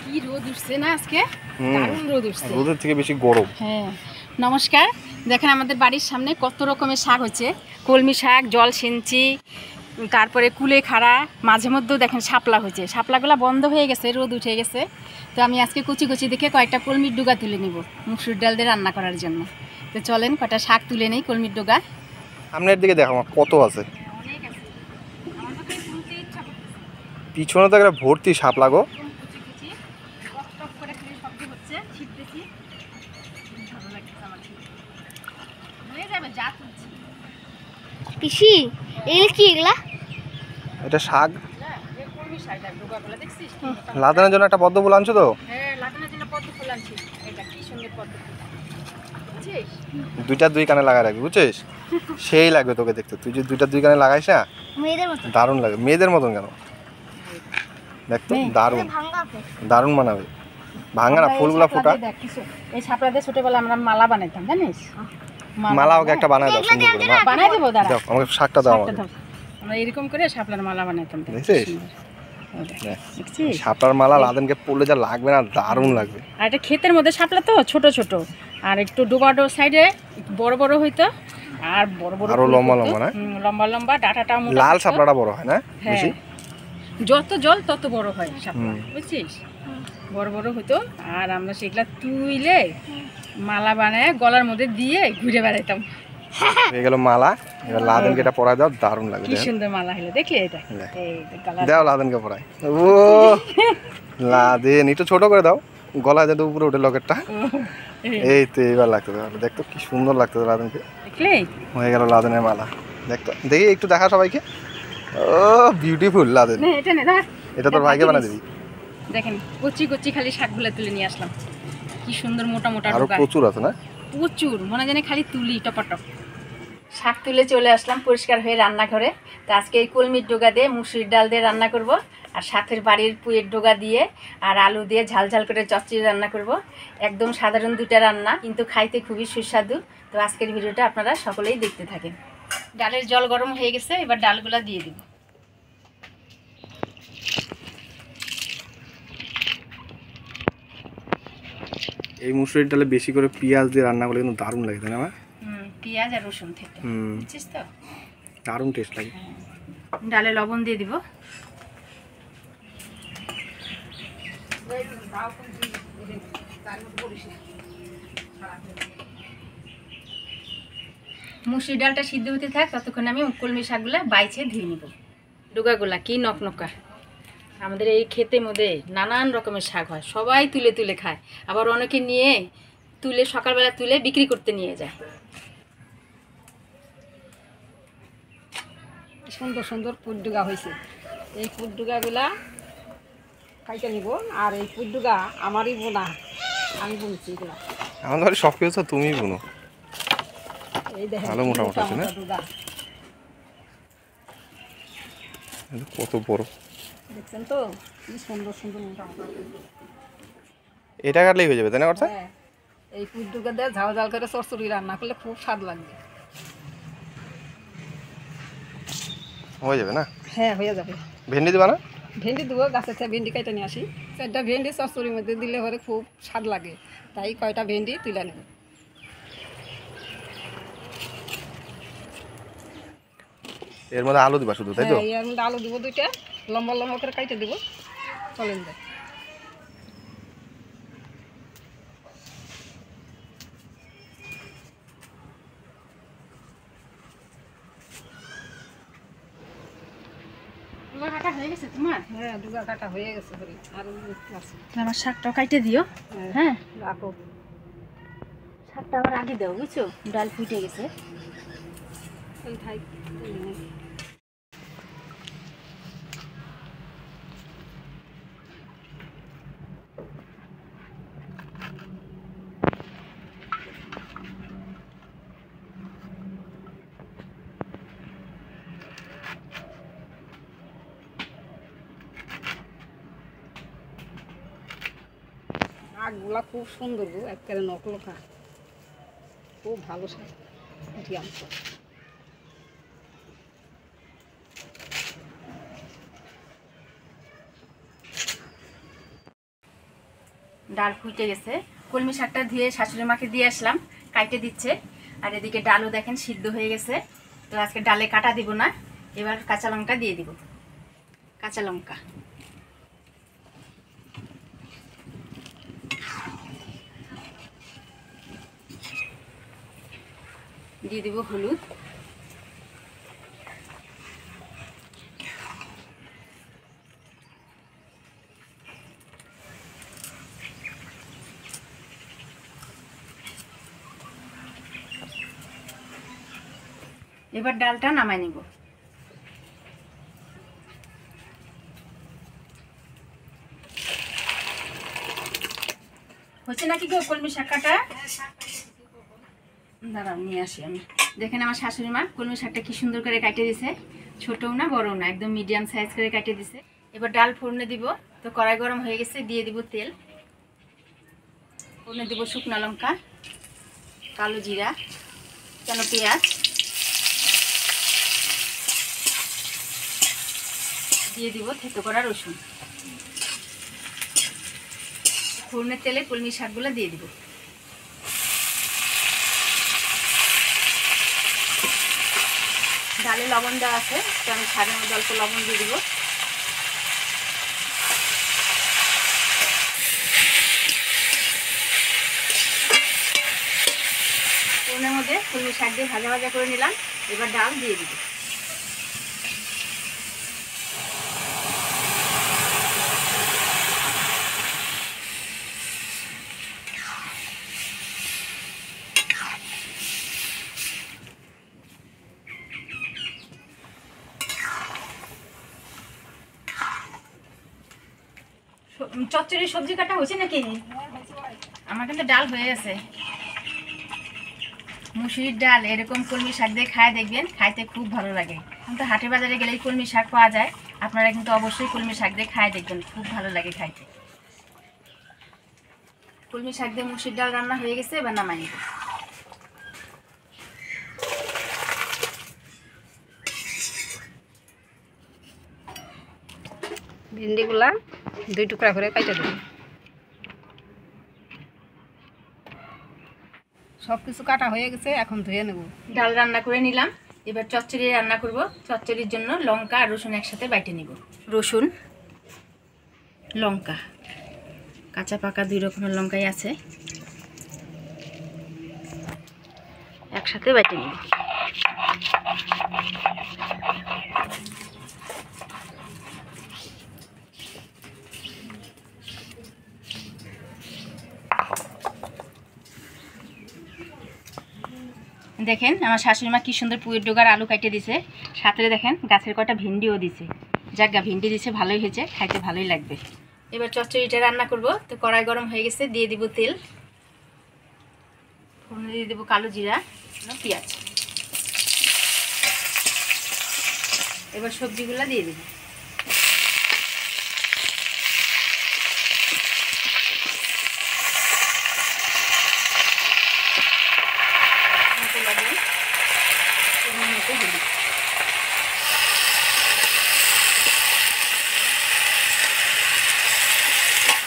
কি রোদ উঠছে না আজকে, দারুণ রোদ উঠছে, রোদের থেকে বেশি গরম। হ্যাঁ। নমস্কার, দেখেন আমাদের বাড়ির সামনে কত রকমের শাক হচ্ছে। কলমি শাক, জল সিঞ্চি, তারপরে কুলেখাড়া, মাঝে মধ্যেও দেখেন শাপলা হয়েছে। শাপলাগুলো বন্ধ হয়ে গেছে, রোদ উঠে গেছে। তো আমি আজকে কুচি কুচি দেখে কয়েকটা কলমির ডুগা তুলে নিব মুসুর ডাল দিয়ে রান্না করার জন্য। তো চলেন কটা শাক তুলে নেই কলমির ডুগা। সামনের দিকে দেখো কত আছে, পিছনে তো একটা ভর্তি সাপ লাগো। পিসি এগুলো কি? এগুলা এটা শাক লাদানোর জন্য একটা পদ্ম ফুল আনছো তো? দুইটা দুই কানে লাগাই রাখবি, বুঝছিস? সেই লাগবে তোকে দেখতে। তুই যদি দুইটা দুই কানে লাগাইস না, দারুণ লাগবে। মেয়েদের মতন কেন, দেখতো দারুণ দারুণ মানাবে। ভাঙা না ফুলগুলা ফোটা। এই শাপলা দিয়ে ছোটবেলা আমরা মালা বানাইতাম, জানিস? মালা ওকে একটা বানাই দাও, সুন্দর করে বানাই দেবো। দাঁড়া, দাও আমাকে শাকটা দাও। আমরা এরকম করে শাপলার মালা বানাইতাম, দেখছিস? শাপলার মালা লাদেনকে পড়লে যা লাগবে না, দারুণ লাগবে। আর এটা ক্ষেতের মধ্যে শাপলা তো ছোট ছোট, আর একটু ডোবাডো সাইডে বড় বড় হইতো, আর বড় বড় আরো লম্বা লম্বা না? লম্বা লম্বা, ডাটাটা মোটা। লাল শাপলাটা বড় হয় না বেশি? যত জল তত বড় হয় শাপলা, বুঝছিস? বড় বড় হতো, আর আমরা সেগুলা তুইলে মালা বানায় গলার মধ্যে দিয়ে ঘুরে বেড়াইতাম। হয়ে গেল মালা। এবার লাদেনকে এটা পরাই দাও, দারুণ লাগবে। কি সুন্দর মালা হলো, দেখলে? এটা দাও লাদেনকে পরাই। ও লাদেন একটু ছোট করে দাও, গলায় যাতে উপরে উঠে লকেটটা। এই তো এইবার লাগতো, দেখতো কি সুন্দর লাগতো লাদেনকে। দেখলে হয়ে গেল লাদেনের মালা। দেখতো, দেখি একটু দেখা সবাইকে। ও বিউটিফুল লাদেন। এটা তোর ভাইকে বানাই দিবি। দেখেন কচি কচি খালি শাকগুলো তুলে নিয়ে আসলাম, কি সুন্দর মোটা মোটা। আরো প্রচুর আছে না? প্রচুর, মনে জানে খালি তুলি টপাটপ। শাক তুলে চলে আসলাম পরিষ্কার হয়ে রান্নাঘরে। তো আজকে এই কলমির ডোগা দিয়ে মুসুরির ডাল দিয়ে রান্না করব, আর সাথের বাড়ির পুয়ের ডোগা দিয়ে আর আলু দিয়ে ঝাল ঝাল করে চচ্চড়ি রান্না করব। একদম সাধারণ দুটা রান্না, কিন্তু খাইতে খুবই সুস্বাদু। তো আজকের ভিডিওটা আপনারা সকলেই দেখতে থাকেন। ডালের জল গরম হয়ে গেছে, এবার ডালগুলা দিয়ে দিব। এই মুসুরির ডালে বেশি করে পেঁয়াজ দিয়ে রান্না করলে কিন্তু দারুণ লাগে, তাই না? পেঁয়াজ আর রসুন থেকে, বুঝছিস তো? দারুণ টেস্ট লাগে। ডালে লবণ দিয়ে দিব। মুসুর ডালটা সিদ্ধ হতে থাক, ততক্ষণ আমি কলমি শাকগুলা বাইছে ধুয়ে নিব। ডোগাগুলা কি নকনকা। আমাদের এই ক্ষেতের মধ্যে নানান রকমের শাক হয়, সবাই তুলে তুলে খায়, আবার অনেকে নিয়ে তুলে সকালবেলা তুলে বিক্রি করতে নিয়ে যায়। সুন্দর সুন্দর পুটডুগা হয়েছে। এই পুটডুগাগুলা খাইতে নিব, আর এই পুটডুগা আমারই বোনা, আমি বুনছি এগুলা। আমাদের সব কিছু তুমিই বুনো। এই দেখেন ভালো মোটা মোটা আছে না? কত বড় দেখছেন তো, কি সুন্দর সুন্দর মোটা মোটা। এটা কাটলেই হয়ে যাবে, তাই না? অর্থাৎ এই পুটডুগা দিয়ে ঝাল ঝাল করে চচ্চড়ি রান্না করলে খুব স্বাদ লাগবে। হয়ে যাবে না? হ্যাঁ হয়ে যাবে। ভেন্ডি দিবা না? ভেন্ডি দেবো, গাছের থেকে ভেন্ডি কেটে নিয়ে আসি। 4টা ভেন্ডি চচ্চড়ির মধ্যে দিলে পরে খুব স্বাদ লাগে, তাই কয়টা ভেন্ডি তুলে নেব। এর মধ্যে আলু দিবা শুধু, তাই তো? এর মধ্যে আলু দিব 2টা, লম্বা লম্বা করে কেটে দেবো। চলেন যাই। কাটা হয়ে গেছে তোমার? হ্যাঁ, ডুগা কাটা হয়ে গেছে। আমার শাকটাও কাটে দিও। হ্যাঁ রাখো, শাকটা আবার আগে দাও, বুঝছো? ডাল ফুটে গেছে। শাকগুলা খুব সুন্দর গো, একেবারে নকলকা, খুব ভালো শাক। ডাল ফুটে গেছে। কলমি শাকটা ধুয়ে শাশুড়ি মাকে দিয়ে আসলাম, কাটে দিচ্ছে। আর এদিকে ডালও দেখেন সিদ্ধ হয়ে গেছে। তো আজকে ডালে কাটা দিব না, এবার কাঁচা লঙ্কা দিয়ে দিব। কাঁচা লঙ্কা দিয়ে দিব, হলুদ, এবার ডালটা নামাই নিব। হচ্ছে নাকি গো কলমি শাক কাটা? দাঁড়াও নিয়ে আসি আমি। দেখেন আমার শাশুড়ি মা কলমি শাকটা কি সুন্দর করে কাটে দিছে, ছোটও না বড়ও না, একদম মিডিয়াম সাইজ করে কাটে দিছে। এবার ডাল ফোড়নে দিব। তো কড়াই গরম হয়ে গেছে, দিয়ে দিব তেল। ফোড়নে দিব শুকনো লঙ্কা, কালো জিরা, কেন পেঁয়াজ, দিয়ে দিব থেতো করা রসুন। ফোড়নের তেলে কলমি শাকগুলো দিয়ে দিব। ডালে লবণ দেওয়া আছে, তো আমি শাকের মধ্যে অল্প লবণ দিয়ে দিব। ফোড়নের মধ্যে কলমি শাক দিয়ে ভাজা ভাজা করে নিলাম। এবার ডাল দিয়ে দিব। চচ্চড়ি সবজি কাটা হয়েছে নাকি? আমার কিন্তু ডাল হয়ে গেছে। মুসুরির ডাল এরকম কলমি শাক দিয়ে খায় দেখবেন, খাইতে খুব ভালো লাগে। কিন্তু হাটে বাজারে গেলেই কলমি শাক পাওয়া যায়, আপনারা কিন্তু অবশ্যই কলমি শাক দিয়ে খায় দেখবেন, খুব ভালো লাগে খাইতে। কলমি শাক দিয়ে মুসুরির ডাল রান্না হয়ে গেছে, এবার নামাই নিব। ভিন্ডিগুলা 2 টুকরা করে কাটে দেব। সব কিছু কাটা হয়ে গেছে, এখন ধুয়ে নেব। ডাল রান্না করে নিলাম, এবার চচ্চড়ি রান্না করব। চচ্চড়ির জন্য লঙ্কা আর রসুন একসাথে বাইটে নিব। রসুন, লঙ্কা, কাঁচা পাকা 2 রকমের লঙ্কাই আছে, একসাথে বাইটে নিব। দেখেন আমার শাশুড়ি মা কি সুন্দর পুয়ের ডোগার আলু কাটে দিছে, সাথে দেখেন গাছের কটা ভিন্ডিও দিছে। যাক ভিন্ডি দিছে, ভালোই হয়েছে, খাইতে ভালোই লাগবে। এবার চচ্চড়িটা রান্না করব। তো কড়াই গরম হয়ে গেছে, দিয়ে দিব তেল। ফোড়নে দিয়ে দেবো কালো জিরা, পেঁয়াজ। এবার সবজিগুলো দিয়ে দিব।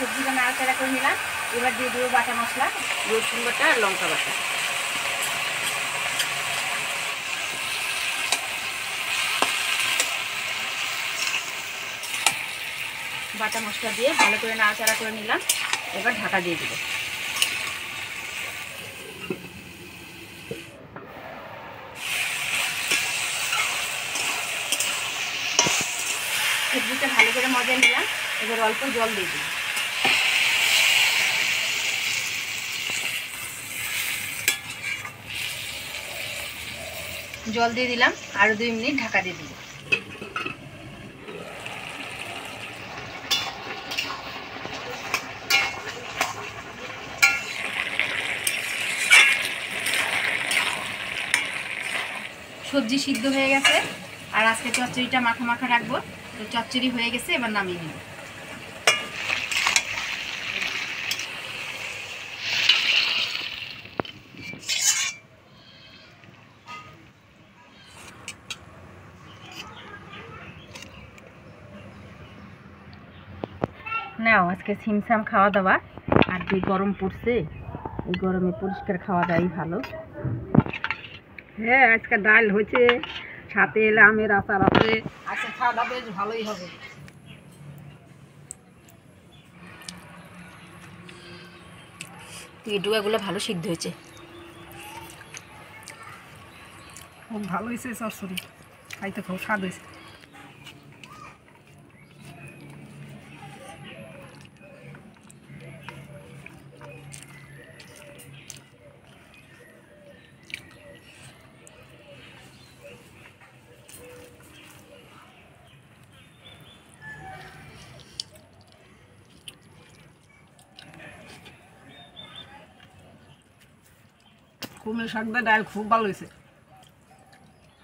সবজিটা নাড়াচাড়া করে নিলাম। এবার দিয়ে দেবো বাটা মশলা, রসুন বাটা আর লঙ্কা বাটা। বাটা মশলা দিয়ে ভালো করে নাড়াচাড়া করে নিলাম। এবার ঢাকা দিয়ে দেবো। সবজিটা ভালো করে মজা নিলাম। এবার অল্প জল দিয়ে দিই। জল দিয়ে দিলাম, আরও 2 মিনিট ঢাকা দিয়ে দিব। সবজি সিদ্ধ হয়ে গেছে, আর আজকে চচ্চড়িটা মাখা মাখা রাখবো। তো চচ্চড়ি হয়ে গেছে, এবার নামিয়ে নিব। নাও আজকে সিমসাম খাওয়া দাওয়া, আর যে গরম পড়ছে এই গরমে পরিষ্কার খাওয়া দাওয়াই ভালো। হ্যাঁ, আজকে ডাল হয়েছে, সাথে এলে আমের আচার আছে। আজকে খাওয়া দাওয়া বেশ ভালোই হবে। এই ডোগাগুলো ভালো সিদ্ধ হয়েছে। খুব ভালো হয়েছে চচ্চড়ি, খাইতে খুব স্বাদ হয়েছে। কুমড়ো শাক দিয়ে ডাল খুব ভালো হয়েছে।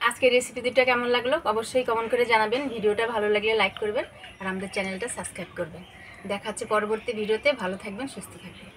আজকের রেসিপি দুটো কেমন লাগলো অবশ্যই কমেন্ট করে জানাবেন। ভিডিওটা ভালো লাগলে লাইক করবেন আর আমাদের চ্যানেলটা সাবস্ক্রাইব করবেন। দেখা হচ্ছে পরবর্তী ভিডিওতে। ভালো থাকবেন, সুস্থ থাকবেন।